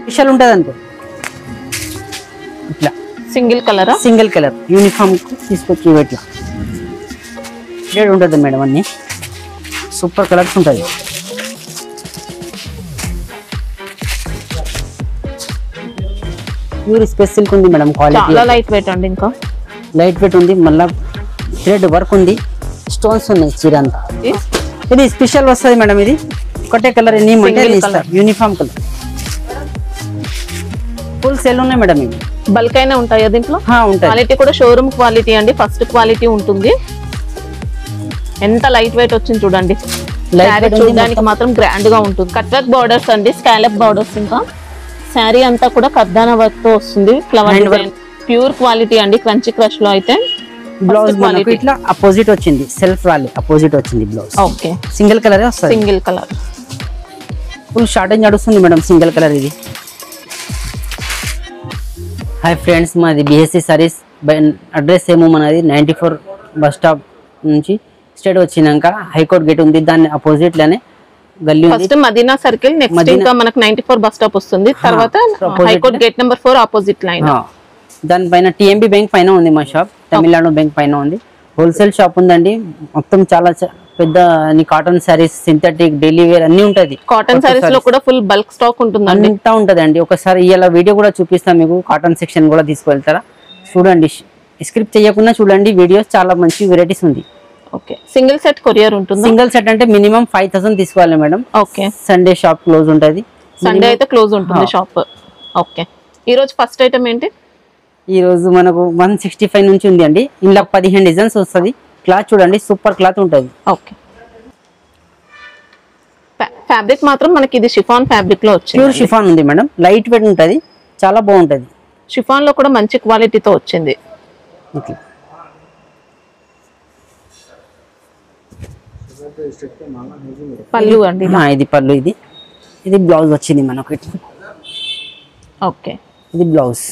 Special ఉంటుంది అనుకో ఇట్లా సింగిల్ కలర్ యూనిఫామ్ తీసుకొచ్చి ఇట్లా రేట్ ఉంటుంది మేడం అన్ని సూపర్ కలర్స్ ఉంటుంది ప్యూర్ స్పేస్ సిల్క్ ఉంది మేడం క్వాలిటీ చాలా లైట్ వెయిట్ అండి ఇంకా లైట్ వెయిట్ ఉంది మళ్ళీ థ్రెడ్ వర్క్ ఉంది స్టోన్స్ ఉన్నాయి చీర అంతా ఇది స్పెషల్ వస్తుంది మేడం ఇది ఒకటే కలర్ ఎన్ని యూనిఫామ్ కలర్ ఫుల్ సేల్ ఉన్నాయి మేడం ఇవి బల్క్ అయినా ఉంటాయా దీంట్లో ఉంటాయి క్వాలిటీ కూడా షోరూమ్ క్వాలిటీ అండి ఫస్ట్ క్వాలిటీ ఉంటుంది ఎంత లైట్ వెయిట్ వచ్చింది చూడండి చూడడానికి మాత్రం గ్రాండ్ గా ఉంటుంది కట్ వర్క్ బార్డర్స్ అండి స్కాలప్ బార్డర్స్ ఇంకా శారీ అంతా కూడా కర్దానా వర్క్ తో వస్తుంది ఫ్లవర్ డిజైన్ ప్యూర్ క్వాలిటీ అండి క్రంచీ క్రష్ లో అయితే బ్లౌజ్ మనకు ఇట్లా అపోజిట్ వచ్చింది సెల్ఫ్ రాలి అపోజిట్ వచ్చింది బ్లౌజ్ ఓకే సింగిల్ కలర్ వస్తుంది సింగిల్ కలర్ ఫుల్ షార్టేజ్ నడుస్తుంది మేడం సింగిల్ కలర్ ఇది హాయ్ ఫ్రెండ్స్ మాది బిఎస్సి సారీస్ అడ్రస్ ఏమో మనది 94 బస్ స్టాప్ నుంచి స్ట్రేట్ వచ్చినాక హైకోర్ట్ గేట్ ఉంది దాని అపోజిట్ లోనే గల్లీ ఉంది ఫస్ట్ మదీనా సర్కిల్ నెక్స్ట్ ఇంకా మనకు 94 బస్ స్టాప్ వస్తుంది తర్వాత high court gate number 4 opposite line దాని పైన టిఎంబి బ్యాంక్ పైన ఉంది మా షాప్ తమిళనాడు బ్యాంక్ పైన ఉంది హోల్సేల్ షాప్ ఉందండి మొత్తం చాలా పెద్ద cotton saris synthetic daily wear అన్ని ఉంటది కాటన్ సారీస్ లో కూడా ఫుల్ బల్క్ స్టాక్ ఉంటుందండి అంతా ఉంటదండి ఒకసారి ఇలా వీడియో కూడా చూపిస్తాం మీకు కాటన్ సెక్షన్ కూడా తీసుకువెళ్తారా చూడండి స్క్రిప్ట్ చేయకుండా చూడండి వీడియోస్ చాలా మంచి వెరైటీస్ ఉంది ఓకే సింగిల్ సెట్ కొరియర్ ఉంటుంది సింగిల్ సెట్ అంటే మినిమం 5000 తీసుకోవాలి madam okay Sunday shop close ఉంటది సండే అయితే క్లోజ్ ఉంటుంది షాప్ ఓకే ఈ రోజు ఫస్ట్ ఐటమ్ ఏంటి ఈ రోజు మనకు 165 నుంచి ఉంది అండి ఇందులో 15 డిజైన్స్ వస్తుంది క్లాత్ చూడండి సూపర్ క్లాత్ ఉంటుంది ఓకే ఫ్యాబ్రిక్ మాత్రం మనకి ఇది షిఫాన్ ఫ్యాబ్రిక్ లో వచ్చింది ప్యూర్ షిఫాన్ ఉంది మేడం లైట్ వెయిట్ ఉంటుంది చాలా బాగుంటది షిఫాన్ లో కూడా మంచి క్వాలిటీతో వచ్చింది పళ్ళు అండి ఇది పళ్ళు ఇది బ్లౌజ్ వచ్చింది మనకు ఓకే ఇది బ్లౌజ్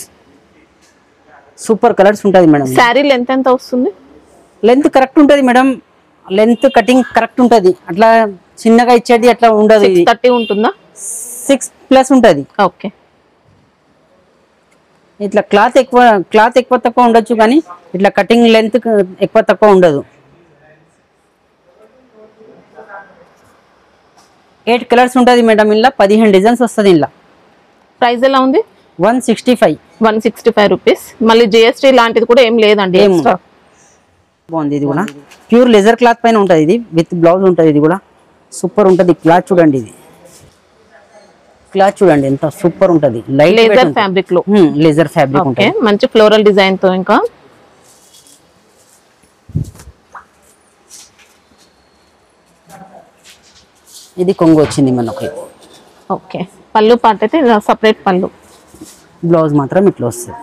సూపర్ కలర్స్ ఉంటుంది మేడం శారీ లెంత్ ఎంత వస్తుంది లెంత్ కరెక్ట్ ఉంటుంది మేడం లెంత్ కటింగ్ కరెక్ట్ ఉంటుంది అట్లా చిన్నగా ఇచ్చేది అట్లా ఉండదు 30 ఉంటుందా 6+ ఉంటుంది ఓకే ఇట్లా క్లాత్ ఎక్కువ తక్కువ ఉండొచ్చు కానీ ఇట్లా కటింగ్ లెంత్ ఎక్కువ తక్కువ ఉండదు 8 కలర్స్ ఉంటుంది మేడం ఇలా 15 డిజైన్స్ వస్తుంది ఇలా ప్రైస్ ఎలా ఉంది 165 రూపీస్ మళ్ళీ జిఎస్టీ లాంటిది కూడా ఏం లేదండి బాగుంది ఇది కూడా ప్యూర్ లెజర్ క్లాత్ పైన ఉంటుంది ఇది విత్ బ్లౌజ్ ఉంటుంది ఇది కూడా సూపర్ ఉంటుంది క్లాత్ చూడండి ఇది క్లాత్ చూడండి ఎంత సూపర్ ఉంటుంది లైట్ లేజర్ ఫ్యాబ్రిక్ లో లేజర్ ఫ్యాబ్రిక్ ఉంటుంది మంచి ఫ్లోరల్ డిజైన్ తో ఇంకా ఇది కొంగు వచ్చింది మనకి ఓకే పళ్ళు పార్ట్ అయితే సెపరేట్ పళ్ళు బ్లౌజ్ మాత్రం ఇట్లా వస్తుంది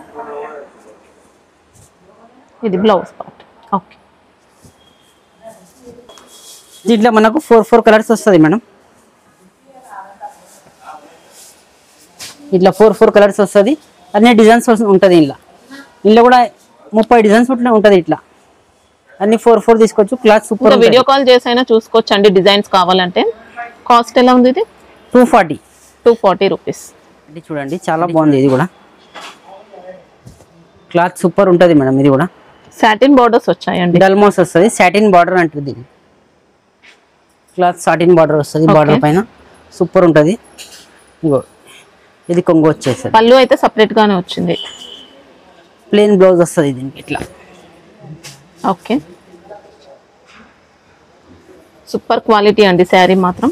ఇది బ్లౌజ్ పార్ట్ ఓకే దీంట్లో మనకు 4 కలర్స్ వస్తుంది మేడం ఇట్లా 4 కలర్స్ వస్తుంది అన్ని డిజైన్స్ ఉంటుంది ఇంట్లో కూడా 30 డిజైన్స్ ఉంటుంది ఇట్లా అన్ని 4 తీసుకోవచ్చు క్లాత్ సూపర్ వీడియో కాల్ చేసైనా చూసుకోవచ్చు అండి డిజైన్స్ కావాలంటే కాస్ట్ ఎలా ఉంది ఇది 240 రూపీస్ ఇది చూడండి చాలా బాగుంది ఇది కూడా క్లాత్ సూపర్ ఉంటుంది మేడం ఇది కూడా సాటిన్ బార్డర్స్ వచ్చాయండి డల్మోస్ వస్తుంది సాటిన్ బార్డర్ అంటుంది దీన్ని క్లాత్ సాటిన్ బార్డర్ వస్తుంది బార్డర్ పైన సూపర్ ఉంటుంది ఇగో ఇది కొంగు వచ్చేస్తుంది పళ్ళు అయితే సెపరేట్ గానే వచ్చింది ప్లెయిన్ బ్లౌజ్ వస్తుంది దీనికి ఇట్లా ఓకే సూపర్ క్వాలిటీ అండి శారీ మాత్రం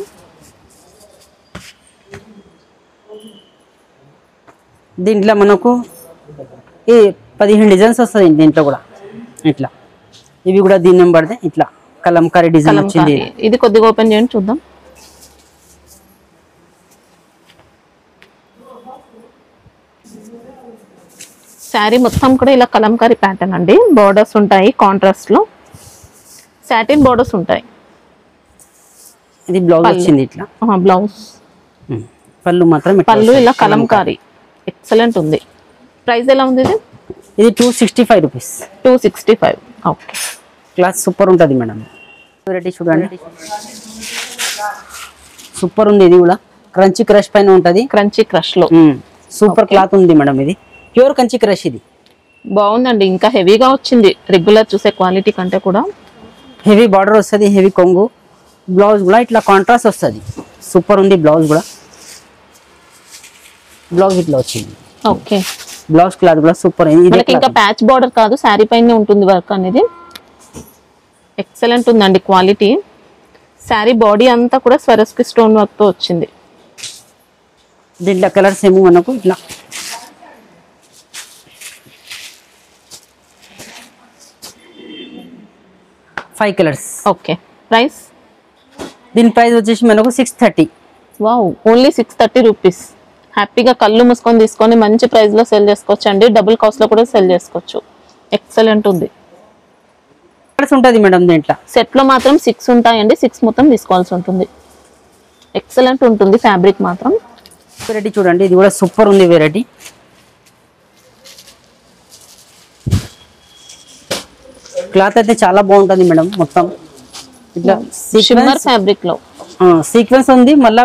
దీంట్లో మనకు ఈ 15 డిజైన్స్ వస్తుంది దీంట్లో కూడా ఇట్లా ఇవి కూడా దీని నెంబర్దే ఇట్లా కలంకారీ డిజైన్ వచ్చింది ఇది కొద్దిగా ఓపెన్ చేయండి చూద్దాం శారీ మొత్తం కూడా ఇలా కలంకారీ ప్యాటర్న్ అండి బోర్డర్స్ ఉంటాయి కాంట్రాస్ట్ లో సాటిన్ బోర్డర్స్ ఉంటాయి ఇది బ్లౌజ్ వచ్చింది ఇట్లా బ్లౌజ్ పళ్ళు మాత్రం పళ్ళు ఇలా కలంకారీ ఎక్సలెంట్ ఉంది ప్రైస్ ఎలా ఉంది ఇది 265 రూపీస్ 265 ఓకే క్లాత్ సూపర్ ఉంటుంది మేడం వెరైటీ చూడండి సూపర్ ఉంది ఇది కూడా క్రంచీ క్రష్ పైన ఉంటది. క్రంచీ క్రష్ లో సూపర్ క్లాత్ ఉంది మేడం. ఇది ప్యూర్ కంచి క్రష్. ఇది బాగుందండి, ఇంకా హెవీగా వచ్చింది రెగ్యులర్ చూసే క్వాలిటీ కంటే కూడా. హెవీ బార్డర్ వస్తుంది, హెవీ కొంగు. బ్లౌజ్ కూడా ఇట్లా కాంట్రాస్ట్ వస్తుంది. సూపర్ ఉంది బ్లౌజ్ కూడా. బ్లౌజ్ ఇట్లా వచ్చింది. ఓకే, బ్లౌజ్ క్లాత్ కూడా సూపర్ అయింది. మనకి ఇంకా ప్యాచ్ బార్డర్ కాదు, శారీ పైన ఉంటుంది వర్క్ అనేది. ఎక్సలెంట్ ఉందండి క్వాలిటీ. శారీ బాడీ అంతా కూడా స్వరస్కి స్టోన్ వర్క్ తో వచ్చింది. దీంట్లో కలర్స్ ఏమో మనకు ఇట్లా ఫైవ్ కలర్స్. Okay, price? దీని ప్రైస్ వచ్చేసి మనకు 630. Wow, only 630 rupees. హ్యాపీగా కళ్ళు మూసుకొని తీసుకొని మంచి ప్రైస్ లో సెల్ చేసుకోవచ్చు అండి. డబుల్ కాస్ట్ లో కూడా సెల్ చేసుకోవచ్చు. ఎక్సలెంట్ ఉంది. కలర్స్ ఉంటుంది మేడం దీంట్లో. సెట్ లో మాత్రం 6 ఉంటాయండి. 6 మొత్తం తీసుకోవాల్సి ఉంటుంది. ఎక్సలెంట్ ఉంటుంది ఫ్యాబ్రిక్ మాత్రం. వెరైటీ చూడండి, ఇది కూడా సూపర్ ఉంది వెరైటీ. క్లాత్ అయితే చాలా బాగుంటుంది మేడం. మొత్తం ఇట్లా షిమ్మర్ ఫ్యాబ్రిక్ లో సీక్వెన్స్ ఉంది, మళ్ళా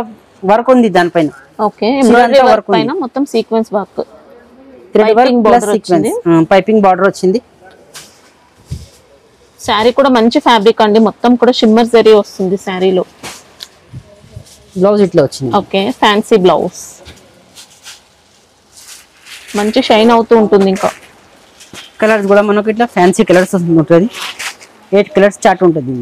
వర్క్ ఉంది దానిపైన. ఓకే, ఎంబ్రాయిడరీ వర్క్ పైన మొత్తం సీక్వెన్స్ వర్క్, పైపింగ్ బార్డర్ వచ్చింది. శారీ కూడా మంచి ఫ్యాబ్రిక్ అండి. మొత్తం కూడా షిమ్మర్ జరీ వస్తుంది శారీలో. బ్లౌజ్ ఇట్లా వచ్చింది. ఓకే, ఫ్యాన్సీ బ్లౌజ్, మంచి షైన్ అవుతూ ఉంటుంది. ఇంకా కలర్స్ కూడా మనకు ఇట్లా ఫ్యాన్సీ కలర్స్ ఉంటుంది. 8 కలర్స్ చార్ట్ ఉంటుంది.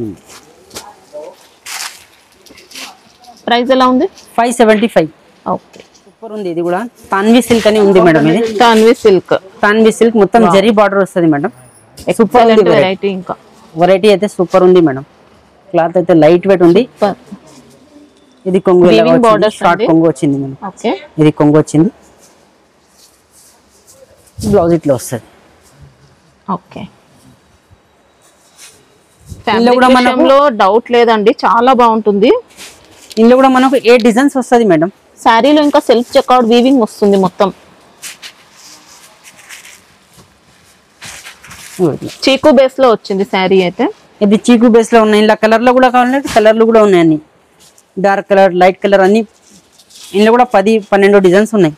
ప్రైస్ ఎలా ఉంది? 575. ఓకే, సూపర్ ఉంది. ఇది కూడా తాన్వి సిల్క్ అని ఉంది మేడం. ఇది తాన్వి సిల్క్. తాన్వి సిల్క్ మొత్తం జరీ బార్డర్ వస్తుంది మేడం. సూపర్ ఉంది వెరైటీ. ఇంకా వెరైటీ అయితే సూపర్ ఉంది మేడం. క్లాత్ అయితే లైట్ వెయిట్ ఉంది. ఇది కొంగు షార్ట్ కొంగు వచ్చింది మేడం. ఓకే, ఇది కొంగు వచ్చింది. బ్లౌజ్ ఇట్లా వస్తుంది. ఓకే, ఫ్యాబ్రిక్ లో డౌట్ లేదండి, చాలా బాగుంటుంది. ఇందులో కూడా మనకు 8 డిజైన్స్ వస్తుంది మేడం. శారీలో ఇంకా సెల్ఫ్ చెక్అవుట్ వీవింగ్ వస్తుంది మొత్తం. చీకు బేస్ లో వచ్చింది శారీ అయితే. ఇది చీకు బేస్ లో ఉన్నాయి. ఇలా కలర్ లో కూడా కావాలంటే కలర్లు కూడా ఉన్నాయి. అన్ని డార్క్ కలర్, లైట్ కలర్ అన్ని. ఇందులో కూడా 10-12 డిజైన్స్ ఉన్నాయి.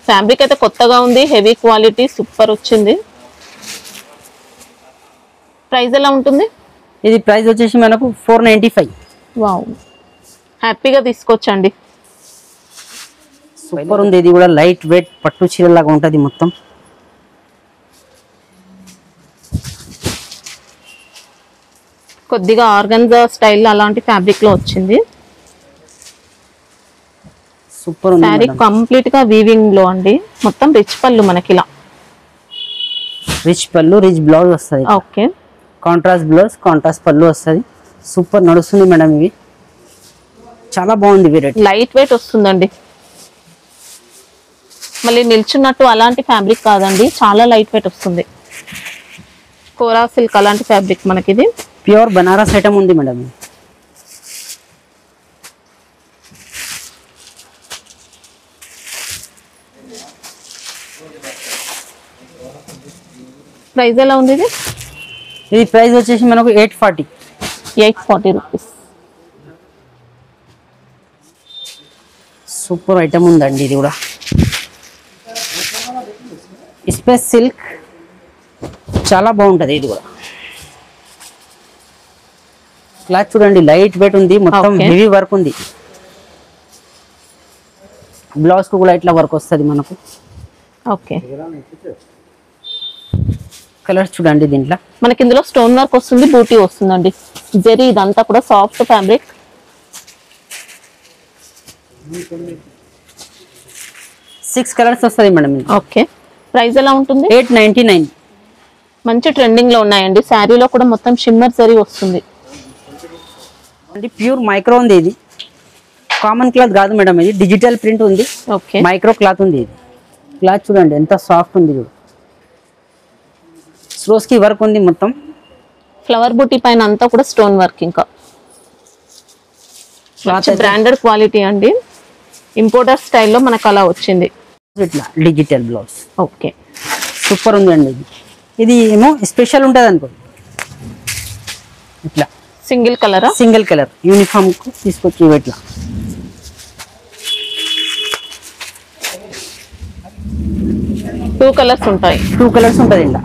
ఫ్యాబ్రిక్ అయితే కొత్తగా ఉంది, హెవీ క్వాలిటీ, సూపర్ వచ్చింది. ప్రైస్ ఎలా ఉంటుంది? ఇది ప్రైస్ వచ్చేసి మనకు 495. వావ్, హ్యాపీగా తీసుకోవచ్చండి. సూపర్ ఉంది. ఇది కూడా లైట్ వెయిట్ పట్టు చీర లాగా ఉంటుంది మొత్తం. కొద్దిగా ఆర్గన్జా స్టైల్ అలాంటి ఫ్యాబ్రిక్ లో వచ్చింది. సూపర్ ఉంది. శారీ కంప్లీట్ గా వీవింగ్ లో అండి. మొత్తం రిచ్ పళ్ళు మనకి ఇలా. రిచ్ పళ్ళు, రిచ్ బ్లౌజ్ వస్తుంది. ఓకే, కాంట్రాస్ట్ బ్లౌజ్, కాంట్రాస్ట్ పళ్ళు వస్తుంది. సూపర్ నడుస్తుంది మేడం. ఇవి చాలా బాగుంది వెరైటీ. లైట్ వెయిట్ వస్తుందండి. మళ్ళీ నిల్చున్నట్టు అలాంటి ఫ్యాబ్రిక్ కాదండి, చాలా లైట్ వెయిట్ వస్తుంది. కోరా సిల్క్ అలాంటి ఫ్యాబ్రిక్ మనకి. ఇది ప్యూర్ బనారస్ ఐటమ్ ఉంది మేడం. ప్రైస్ ఎలా ఉంది? ఇది ప్రైస్ వచ్చేసి మనకు 840. 840 రూపీస్. సూపర్ ఐటమ్ ఉందండి. ఇది కూడా స్పేస్ సిల్క్, చాలా బాగుంటది. ఇది కూడా క్లాత్ చూడండి, లైట్ వెయిట్ ఉంది, మొత్తం హెవీ వర్క్ ఉంది. బ్లౌజ్ కు కూడా ఇట్లా వర్క్ వస్తుంది మనకు. ఓకే, కలర్స్ చూడండి. దీంట్లో మనకి ఇందులో స్టోన్ వర్క్ వస్తుంది, బూటీ వస్తుందండి. జరీ ఇదంతా కూడా సాఫ్ట్ ఫ్యాబ్రిక్. 6 కలర్స్ వస్తుంది మేడం. ఓకే, ప్రైస్ ఎలా ఉంటుంది? 899. మంచి ట్రెండింగ్ లో ఉన్నాయండి. శారీలో కూడా మొత్తం షిమ్మర్ జరీ వస్తుంది. ప్యూర్ మైక్రో ఉంది. ఇది కామన్ క్లాత్ కాదు మేడం. ఇది డిజిటల్ ప్రింట్ ఉంది. ఓకే, మైక్రో క్లాత్ ఉంది. ఇది క్లాత్ చూడండి ఎంత సాఫ్ట్ ఉంది. చూడు, స్లోస్ కి వర్క్ ఉంది మొత్తం. ఫ్లవర్ బూటీ పైన అంతా కూడా స్టోన్ వర్క్. ఇంకా బ్రాండెడ్ క్వాలిటీ అండి. ఇంపోర్టర్ స్టైల్లో మనకు అలా వచ్చింది. ఇట్లా డిజిటల్ బ్లౌజ్. ఓకే, సూపర్ ఉంది అండి. ఇది ఏమో స్పెషల్ ఉంటుంది అనుకో. ఇట్లా సింగిల్ కలరా? సింగిల్ కలర్ యూనిఫామ్ కు తీసుకొచ్చి ఇట్లా 2 కలర్స్ ఉంటాయి. 2 కలర్స్ ఉంటుంది ఇలా.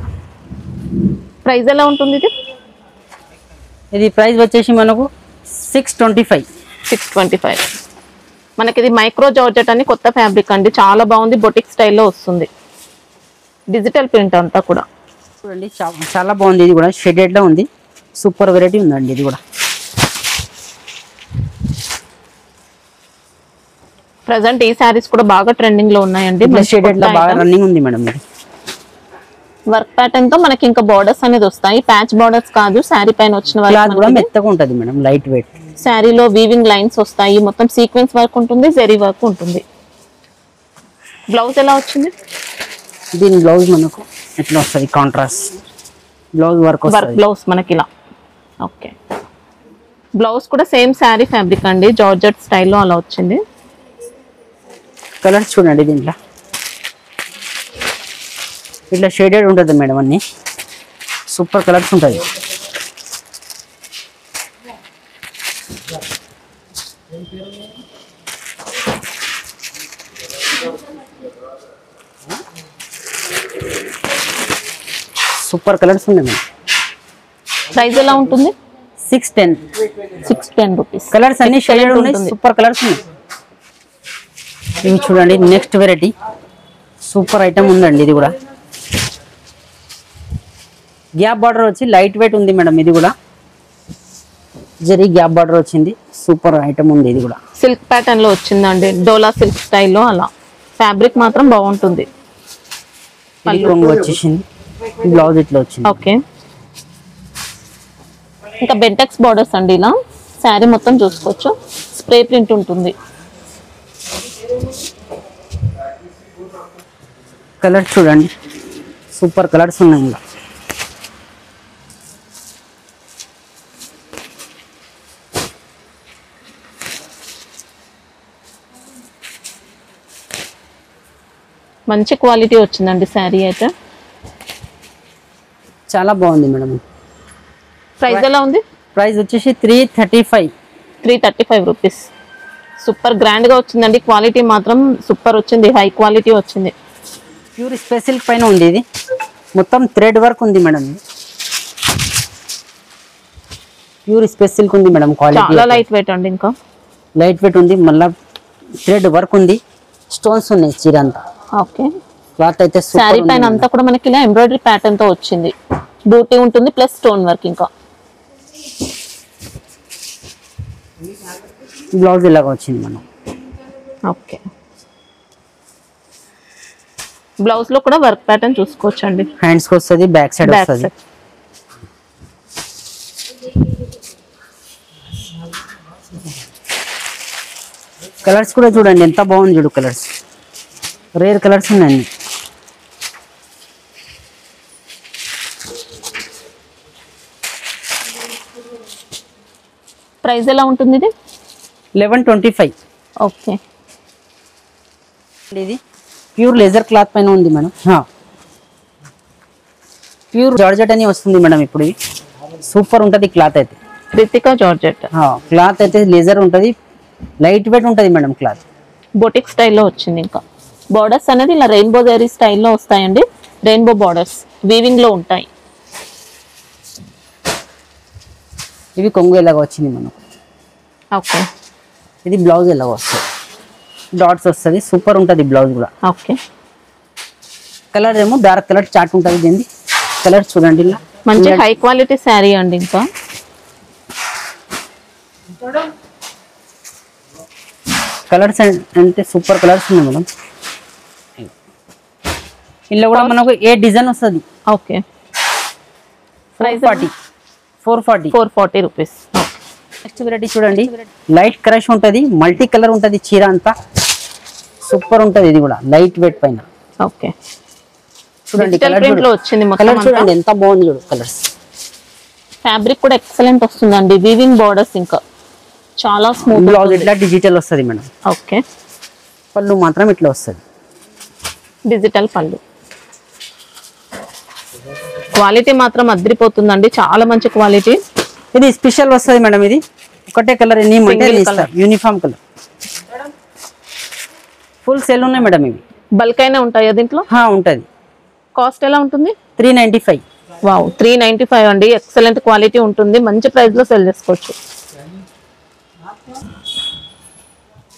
ప్రైస్ ఎలా ఉంటుంది ఇది? ఇది ప్రైస్ వచ్చేసి మనకు 625. 625. మనకి ఇది మైక్రో జార్జెట్ అని కొత్త ఫ్యాబ్రిక్ అండి, చాలా బాగుంది. బొటిక్ స్టైల్లో వస్తుంది, డిజిటల్ ప్రింట్ అంతా కూడా. చూడండి చాలా బాగుంది. ఇది కూడా షెడెడ్ లో ఉంది, సూపర్ వెరైటీ ఉందండి ఇది కూడా. ప్రజెంట్ ఈ సారీస్ కూడా బాగా ట్రెండింగ్ లో ఉన్నాయండి. షెడెడ్ లో బాగా రన్నింగ్ ఉంది మేడం. ఇది వర్క్ ప్యాటర్న్ తో మనకి ఇంకా బార్డర్స్ అనేది వస్తాయి. ప్యాచ్ బార్డర్స్ కాదు, శారీ పైన వచ్చిన క్లాత్ కూడా మెత్తగా ఉంటది మేడం, లైట్ వెయిట్. శారీలో వీవింగ్ లైన్స్ వస్తాయి, మొత్తం సీక్వెన్స్ వర్క్ ఉంటుంది, జెరీ వర్క్ ఉంటుంది. బ్లౌజ్ ఎలా వచ్చింది? దీని బ్లౌజ్ మనకు ఎట్లా వస్తుంది, కాంట్రాస్ట్ బ్లౌజ్ వర్క్ బ్లౌజ్ మనకి ఇలా. ఓకే, బ్లౌజ్ కూడా సేమ్ శారీ ఫ్యాబ్రిక్ అండి, జార్జెట్ స్టైల్లో అలా వచ్చింది. కలర్స్ చూడండి దీంట్లో ఇట్లా షేడెడ్ ఉంటుంది మేడం, అన్ని సూపర్ కలర్స్ ఉంటుంది. సూపర్ కలర్స్ ఉన్నాయి మేడం. ప్రైస్ ఎలా ఉంటుంది? 610. 610 రూపీస్. కలర్స్ అన్ని షేడెడ్ ఉన్నాయి, సూపర్ కలర్స్ ఉన్నాయి. ఇవి చూడండి నెక్స్ట్ వెరైటీ, సూపర్ ఐటమ్ ఉందండి. ఇది కూడా గ్యాప్ బార్డర్ వచ్చి లైట్ వెయిట్ ఉంది మేడం. ఇది కూడా జరీ గ్యాప్ బార్డర్ వచ్చింది, సూపర్ ఐటమ్ ఉంది. ఇది కూడా సిల్క్ ప్యాటర్న్ లో వచ్చిందండి, డోలా సిల్క్ స్టైల్లో అలా. ఫ్యాబ్రిక్ మాత్రం బాగుంటుంది. రంగు వచ్చేసింది, బ్లౌజ్ ఇట్లా వచ్చింది. ఓకే, ఇంకా బెంటెక్స్ బార్డర్స్ అండి, ఇలా శారీ మొత్తం చూసుకోవచ్చు. స్ప్రే ప్రింట్ ఉంటుంది. కలర్స్ చూడండి, సూపర్ కలర్స్ ఉన్నాయి ఇలా. మంచి క్వాలిటీ వచ్చిందండి శారీ అయితే, చాలా బాగుంది మేడం. ప్రైస్ ఎలా ఉంది? ప్రైస్ వచ్చేసి 335. 335 రూపీస్. సూపర్ గ్రాండ్ గా వచ్చిందండి, క్వాలిటీ మాత్రం సూపర్ వచ్చింది, హై క్వాలిటీ వచ్చింది. ప్యూర్ స్పెషల్ పైన ఉంది. ఇది మొత్తం థ్రెడ్ వర్క్ ఉంది మేడం, ప్యూర్ స్పెషల్ ఉంది మేడం. క్వాలిటీ చాలా లైట్ వెయిట్ అండి, ఇంకా లైట్ వెయిట్ ఉంది, మళ్ళీ థ్రెడ్ వర్క్ ఉంది, స్టోన్స్ ఉన్నాయి చీర అంతా. ఓకే, క్లాత్ అయితే శారీ పైన అంతా కూడా మనకి ఇలా ఎంబ్రాయిడరీ ప్యాటర్న్ తో వచ్చింది, బూటీ ఉంటుంది ప్లస్ స్టోన్ వర్క్. ఇంకా బ్లౌజ్ ఇలాగా వచ్చింది మనం. ఓకే, బ్లౌజ్ లో కూడా వర్క్ ప్యాటర్న్ చూసుకోవచ్చండి. హ్యాండ్స్ కి వస్తుంది, బ్యాక్ సైడ్ వస్తుంది. కలర్స్ కూడా చూడండి ఎంత బాగుంది, చూడు కలర్స్ రేర్ కలర్స్ ఉన్నాయండి. ప్రైస్ ఎలా ఉంటుంది ఇది? 1125. ఓకే, ఇది ప్యూర్ లేజర్ క్లాత్ పైన ఉంది మేడం. ప్యూర్ జార్జెట్ అని వస్తుంది మేడం. ఇప్పుడు సూపర్ ఉంటుంది క్లాత్ అయితే. రితికా జార్జెట్ క్లాత్ అయితే లేజర్ ఉంటుంది, లైట్ వెయిట్ ఉంటుంది మేడం క్లాత్. బొటిక్ స్టైల్లో వచ్చింది. ఇంకా బార్డర్స్ అనేది ఇలా రెయిన్బో జరీ స్టైల్లో వస్తాయండి, రెయిన్బో బార్డర్స్ వీవింగ్ లో ఉంటాయి. ఇవి కొంగు ఎలాగ వచ్చింది మనకు. ఓకే, ఇది బ్లౌజ్ ఎలాగ వస్తుంది, డాట్స్ వస్తుంది, సూపర్ ఉంటుంది బ్లౌజ్ కూడా. ఓకే, కలర్ ఏమో డార్క్ కలర్ చాట్ ఉంటుంది. దీన్ని కలర్ చూడండి ఇలా మంచి హై క్వాలిటీ శారీ అండి. ఇంకా కలర్స్ అంటే సూపర్ కలర్స్ ఉన్నాయి మేడం. ఇందులో కూడా మనకు ఏ డిజైన్ వస్తుంది. Okay, price 440 rupees. Next variety చూడండి, లైట్ క్రష్ ఉంటుంది, మల్టీ కలర్ ఉంటుంది చీర అంతా, సూపర్ ఉంటుంది. ఇది కూడా లైట్ వెయిట్ పైన. ఓకే, చూడండి ప్రింట్ లో వచ్చింది మొత్తం. కలర్ చూడండి ఎంత బాగుంది, చూడు కలర్స్. ఫ్యాబ్రిక్ కూడా ఎక్సలెంట్ వస్తుందండి, వీవింగ్ బార్డర్స్ ఇంకా చాలా స్మూత్. బ్లౌజ్ ఇట్లా డిజిటల్ వస్తుంది మేడం. ఓకే, పళ్ళు మాత్రం ఇట్లా వస్తుంది, డిజిటల్ పళ్ళు. క్వాలిటీ మాత్రం అదిరిపోతుందండి, చాలా మంచి క్వాలిటీ. ఇది స్పెషల్ వస్తుంది మేడం. ఇది ఒకటే colour uniform colour. Full sale ఉన్నాయి మేడం. ఇవి బల్క్ అయినా ఉంటాయా దీంట్లో? ఉంటుంది. కాస్ట్ ఎలా ఉంటుంది? 395. వావ్, 395 అండి. ఎక్సలెంట్ క్వాలిటీ ఉంటుంది, మంచి ప్రైస్ లో సెల్ చేసుకోవచ్చు.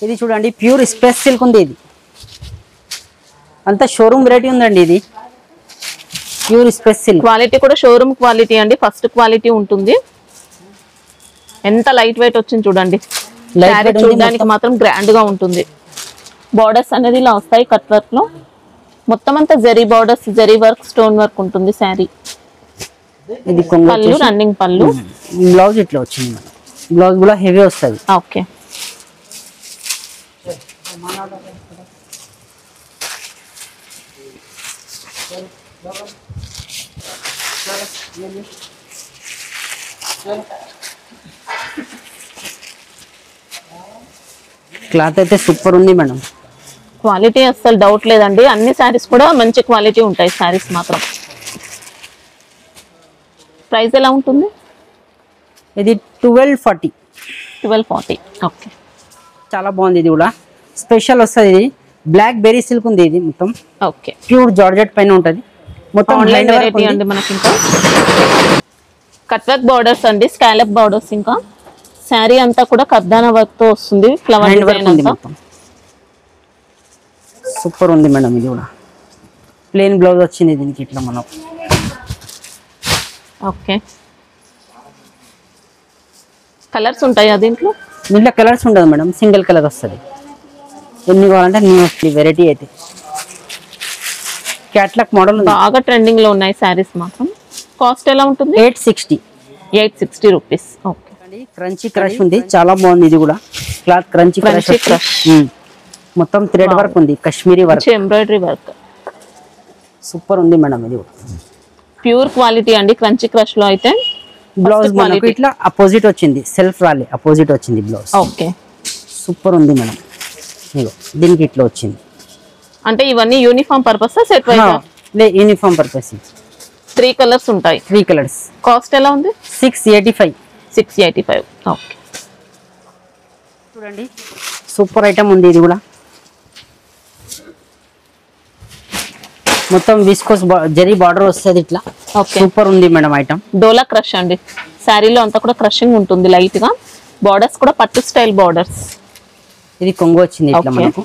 ఇది చూడండి ప్యూర్ స్పేస్ సిల్క్ ఉంది. ఇది అంతా షోరూమ్ వెరైటీ ఉందండి. ఇది ప్యూర్ స్పేస్ సిల్క్ క్వాలిటీ కూడా షోరూమ్ క్వాలిటీ అండి, ఫస్ట్ క్వాలిటీ ఉంటుంది. ఎంత లైట్ వెయిట్ వచ్చింది చూడండి. శారీ చూడడానికి మాత్రం గ్రాండ్ గా ఉంటుంది. బార్డర్స్ అనేది ఇలా వస్తాయి కట్ వర్క్ లో. మొత్తం అంతా zari borders, zari work, stone work ఉంటుంది శారీ. ఇది పళ్ళు, రన్నింగ్ పళ్ళు. బ్లౌజ్ ఇట్లా వచ్చింది. బ్లౌజ్ కూడా హెవీ వస్తుంది. ఓకే. క్లాత్ అయితే సూపర్ ఉంది మేడం. క్వాలిటీ అస్సలు డౌట్ లేదండి. అన్ని శారీస్ కూడా మంచి క్వాలిటీ ఉంటాయి శారీస్ మాత్రం. ప్రైస్ ఎలా ఉంటుంది? ఇది 1240. 1240. ఓకే. చాలా బాగుంది. ఇది కూడా స్పెషల్ వస్తుంది. ఇది బ్లాక్ బెర్రీ సిల్క్ ఉంది. ఇది మొత్తం ఓకే, ప్యూర్ జార్జెట్ పైన ఉంటుంది. మొత్తం ఆన్లైన్ వెరైటీ అండి మనకి. ఇంకా కట్ వర్క్ బార్డర్స్ అండి, స్కాలప్ బార్డర్స్. ఇంకా శారీ అంతా కూడా కర్దానా వర్క్ తో వస్తుంది. ఫ్లవర్ డిజైన్ అంతా సూపర్ ఉంది మేడం. ఇది కూడా ప్లెయిన్ బ్లౌజ్ వచ్చింది దీనికి ఇట్లా మనకు. ఓకే. కలర్స్ ఉంటాయా దీంట్లో? దీంట్లో కలర్స్ ఉండదు మేడం, సింగిల్ కలర్ వస్తుంది. ఎన్ని కావాలంటే అన్ని వెరైటీ అయితే. క్యాట్లాగ్ మోడల్ బాగా ట్రెండింగ్ లో ఉన్నాయి శారీస్ మాత్రం. కాస్ట్ ఎలా ఉంటుంది? 860. 860 రూపీస్. ఓకే. క్రంచీ క్రష్ ఉంది, చాలా బాగుంది. ఇది కూడా క్లాత్ క్రంచీ క్రష్. మొత్తం థ్రెడ్ వర్క్ ఉంది, Kashmiri work, embroidery work. Super ఉంది మేడం. ఇది కూడా ప్యూర్ క్వాలిటీ అండి. క్రంచీ క్రష్ లో అయితే బ్లౌజ్ మనకు ఇట్లా అపోజిట్ వచ్చింది, సెల్ఫ్ రాలే, అపోజిట్ వచ్చింది బ్లౌజ్. ఓకే, సూపర్ ఉంది మేడం. ఇగో దీనికి ఇట్లా వచ్చింది. అంటే ఇవన్నీ యూనిఫామ్ పర్పస్ సెట్ వైజ్? లే, యూనిఫామ్ పర్పస్. 3 కలర్స్ ఉంటాయి. 3 కలర్స్. కాస్ట్ ఎలా ఉంది? 685. 685. ఓకే. చూడండి సూపర్ ఐటమ్ ఉంది. ఇది కూడా మొత్తం విస్కోస్ జరీ బార్డర్ వస్తుంది ఇట్లా. ఓకే, సూపర్ ఉంది మేడం ఐటమ్. డోలా క్రష్ అండి. శారీలో అంతా కూడా క్రషింగ్ ఉంటుంది లైట్ గా. బార్డర్స్ కూడా పట్టు స్టైల్ బార్డర్స్. ఇది కొంగు వచ్చింది ఇట్లా మనకు.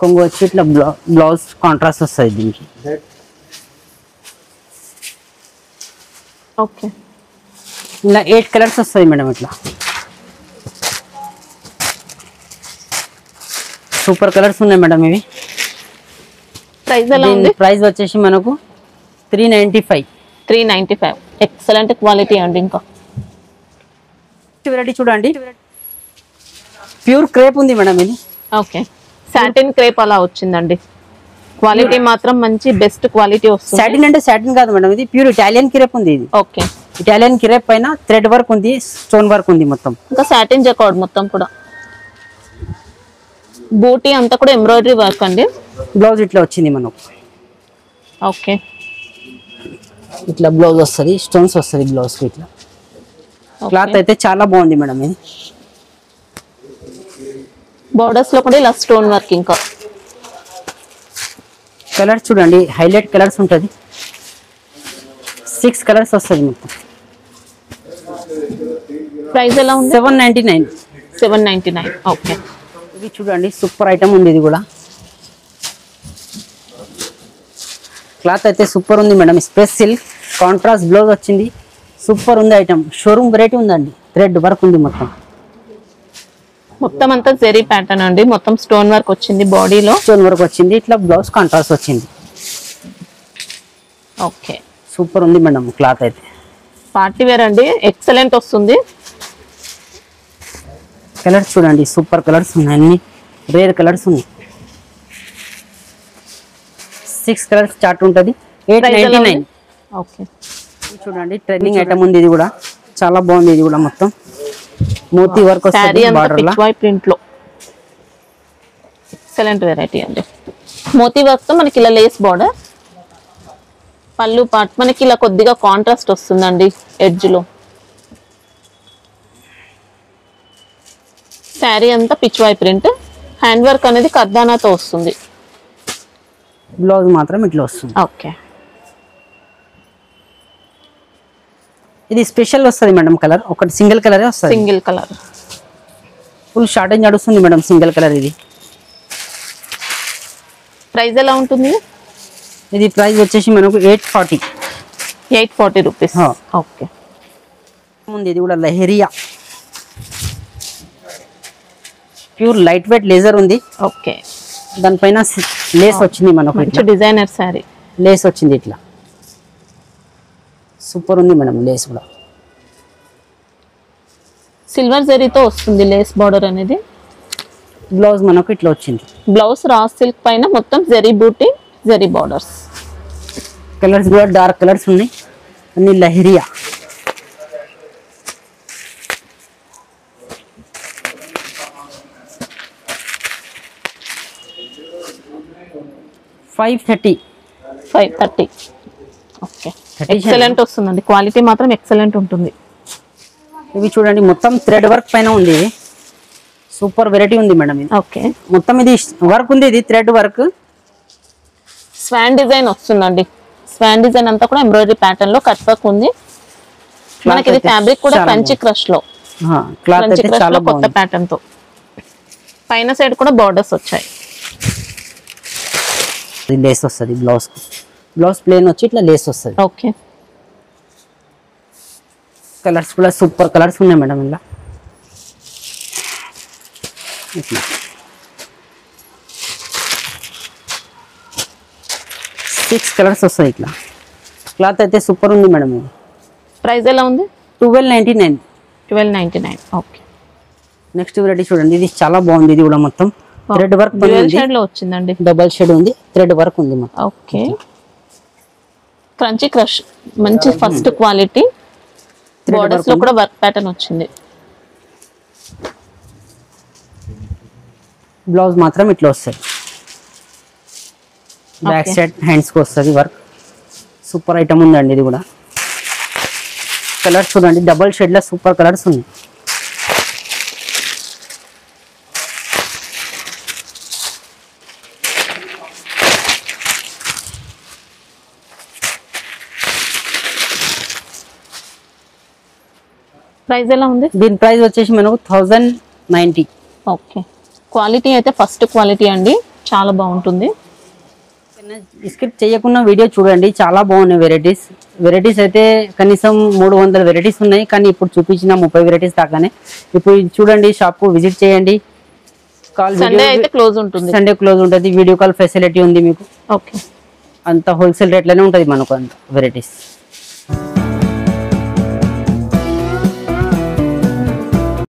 కొంగు వచ్చి ఇట్లా బ్లౌజ్ కాంట్రాస్ట్ వస్తుంది దీనికి. ఓకే. ఇలా 8 కలర్స్ వస్తుంది మేడం. ఇట్లా సూపర్ కలర్స్ ఉన్నాయి మేడం. ఇవి ప్రైస్ ఎలా ఉంది? ప్రైస్ వచ్చేసి మనకు 395. 395. ఎక్సలెంట్ క్వాలిటీ అండి. ఇంకా వెరైటీ చూడండి, ప్యూర్ క్రేప్ ఉంది మేడం. ఇది ఓకే, సాటిన్ క్రేప్ అలా వచ్చిందండి. క్వాలిటీ మాత్రం మంచి బెస్ట్ క్వాలిటీ వస్తుంది. సాటిన్ అంటే సాటిన్ కాదు మేడం, ఇది ప్యూర్ ఇటాలియన్ క్రేప్ ఉంది. ఇది ఓకే, ఇటాలియన్ క్రేప్ పైన థ్రెడ్ వర్క్ ఉంది, స్టోన్ వర్క్ ఉంది మొత్తం. ఇంకా సాటిన్ జకార్డ్ మొత్తం కూడా. బూటీ అంతా కూడా ఎంబ్రాయిడరీ వర్క్ అండి. బ్లౌజ్ ఇట్లా వచ్చింది మనకు. ఓకే, ఇట్లా బ్లౌజ్ వస్తుంది, స్టోన్స్ వస్తుంది బ్లౌజ్ కి. ఇట్లా క్లాత్ అయితే చాలా బాగుంది మేడం. ఇది బోర్డర్స్ లో కూడా ఇలా స్టోన్ వర్క్. ఇంకా కలర్స్ చూడండి, హైలైట్ కలర్స్ ఉంటుంది. 6 కలర్స్ వస్తుంది మొత్తం. ప్రైస్ ఎలా ఉంది? 799. 799. ఓకే, ఇది చూడండి సూపర్ ఐటమ్ ఉంది. ఇది కూడా క్లాత్ అయితే సూపర్ ఉంది madam. Space silk contrast blouse వచ్చింది, సూపర్ ఉంది ఐటమ్. షోరూమ్ వెరైటీ ఉందండి, థ్రెడ్ వర్క్ ఉంది మొత్తం. మొత్తం అంతా జెరీ ప్యాటర్న్ అండి. మొత్తం స్టోన్ వర్క్ వచ్చింది, బాడీలో స్టోన్ వర్క్ వచ్చింది, ఇట్లా బ్లౌజ్ కాంట్రాస్ట్ వచ్చింది. ఓకే, సూపర్ ఉంది మేడం క్లాత్ అయితే. పార్టీ వేర్ అండి, ఎక్సలెంట్ వస్తుంది. కలర్స్ చూడండి, సూపర్ కలర్స్ ఉన్నాయి, అన్ని రేర్ కలర్స్ ఉన్నాయి. 6 కలర్స్ చార్ట్ ఉంటుంది. 899. ఓకే, చూడండి ట్రెండింగ్ ఐటమ్ ఉంది. ఇది కూడా చాలా బాగుంది. ఇది కూడా మొత్తం మోతీ వర్క్ వస్తుంది బార్డర్ లా, ప్రింట్ లో. ఎక్సలెంట్ వెరైటీ అండి. మోతీ వర్క్ తో మనకి ఇలా లేస్ బార్డర్. పళ్ళు పార్ట్ మనకి ఇలా కొద్దిగా కాంట్రాస్ట్ వస్తుందండి ఎడ్జ్ లో. శారీ అంతా పిచ్వాయ్ ప్రింట్. హ్యాండ్ వర్క్ అనేది కర్దానాతో వస్తుంది. బ్లౌజ్ మాత్రం ఇట్లా వస్తుంది. ఓకే, ఇది స్పెషల్ వస్తుంది మేడం కలర్, ఒకటి సింగిల్ కలరే వస్తుంది. సింగిల్ కలర్ ఫుల్ షార్టేజ్ నడుస్తుంది మేడం సింగిల్ కలర్. ఇది ప్రైస్ ఎలా ఉంటుంది? ఇది ప్రైస్ వచ్చేసి మనకు 840. 840 రూపీస్. ఓకే. ఉంది ఇది కూడా leheriya pure light weight laser ఉంది. ఓకే. దానిపైన లేస్ వచ్చింది మనకు, మంచి డిజైనర్ సారీ లేస్ వచ్చింది ఇట్లా. సూపర్ ఉంది మేడం లేస్ కూడా. సిల్వర్ జరీతో వస్తుంది లేస్ బార్డర్ అనేది. బ్లౌజ్ మనకు ఇట్లా వచ్చింది. బ్లౌజ్ రా సిల్క్ పైన మొత్తం జరీ బూటీ, జరీ బార్డర్స్. కలర్స్ కూడా డార్క్ కలర్స్ ఉన్నాయి అన్ని లహరియా. $530. ఓకే. ఎక్సలెంట్ వస్తుందండి, క్వాలిటీ మాత్రం ఎక్సలెంట్ ఉంటుంది. ఇవి చూడండి మొత్తం థ్రెడ్ వర్క్ పైన ఉంది. సూపర్ వెరైటీ ఉంది మేడం ఇది. ఓకే. మొత్తం ఇది వర్క్ ఉంది, ఇది థ్రెడ్ వర్క్. స్వాన్ డిజైన్ వస్తుందండి. స్వాన్ డిజైన్ అంతా కూడా ఎంబ్రాయిడరీ ప్యాటర్న్ లో కట్ వర్క్ ఉంది. మనకి ఇది ఫ్యాబ్రిక్ కూడా కంచి క్రష్ లో, క్లాత్ అయితే చాలా కొత్త ప్యాటర్న్ తో. పైన సైడ్ కూడా బార్డర్స్ వచ్చాయి. లేస్ వస్తుంది బ్లౌజ్, బ్లౌజ్ ప్లేన్ వచ్చి ఇట్లా లేస్ వస్తుంది. ఓకే. కలర్స్ కూడా సూపర్ కలర్స్ ఉన్నాయి మేడం ఇలా. 6 కలర్స్ వస్తాయి ఇట్లా. క్లాత్ అయితే సూపర్ ఉంది మేడం ఇది. ప్రైస్ ఎలా ఉంది? 1299. 1299. ఓకే. నెక్స్ట్ వెరైటీ చూడండి, ఇది చాలా బాగుంది. ఇది కూడా మొత్తం థ్రెడ్ వర్క్ డ్యూయల్ షేడ్ లో వచ్చిందండి. డబల్ షేడ్ ఉంది, థ్రెడ్ వర్క్ ఉంది మొత్తం. ఓకే. క్రంచీ క్రష్ మంచి ఫస్ట్ క్వాలిటీ. బోర్డర్స్ లో కూడా వర్క్ ప్యాటర్న్ వచ్చింది. బ్లౌజ్ మాత్రం ఇట్లా వస్తుంది. బ్యాక్ సైడ్ హ్యాండ్స్ కి వస్తుంది వర్క్. సూపర్ ఐటమ్ ఉందండి ఇది కూడా. కలర్స్ చూడండి డబల్ షేడ్ లో సూపర్ కలర్స్ ఉన్నాయి. ప్రైస్ ఎలా ఉంది? దీని ప్రైస్ వచ్చేసి మనకు 1090. ఓకే. క్వాలిటీ అయితే ఫస్ట్ క్వాలిటీ అండి, చాలా బాగుంటుంది. స్కిప్ చేయకుండా వీడియో చూడండి, చాలా బాగున్నాయి వెరైటీస్. వెరైటీస్ అయితే కనీసం 300 వెరైటీస్ ఉన్నాయి, కానీ ఇప్పుడు చూపించిన 30 వెరైటీస్ దాకానే. ఇప్పుడు చూడండి, షాప్ కు విజిట్ చేయండి. సండే అయితే క్లోజ్ ఉంటుంది. సండే క్లోజ్ ఉంటుంది. వీడియో కాల్ ఫెసిలిటీ ఉంది మీకు. ఓకే. అంత హోల్సేల్ రేట్లోనే ఉంటుంది మనకు అంత వెరైటీస్.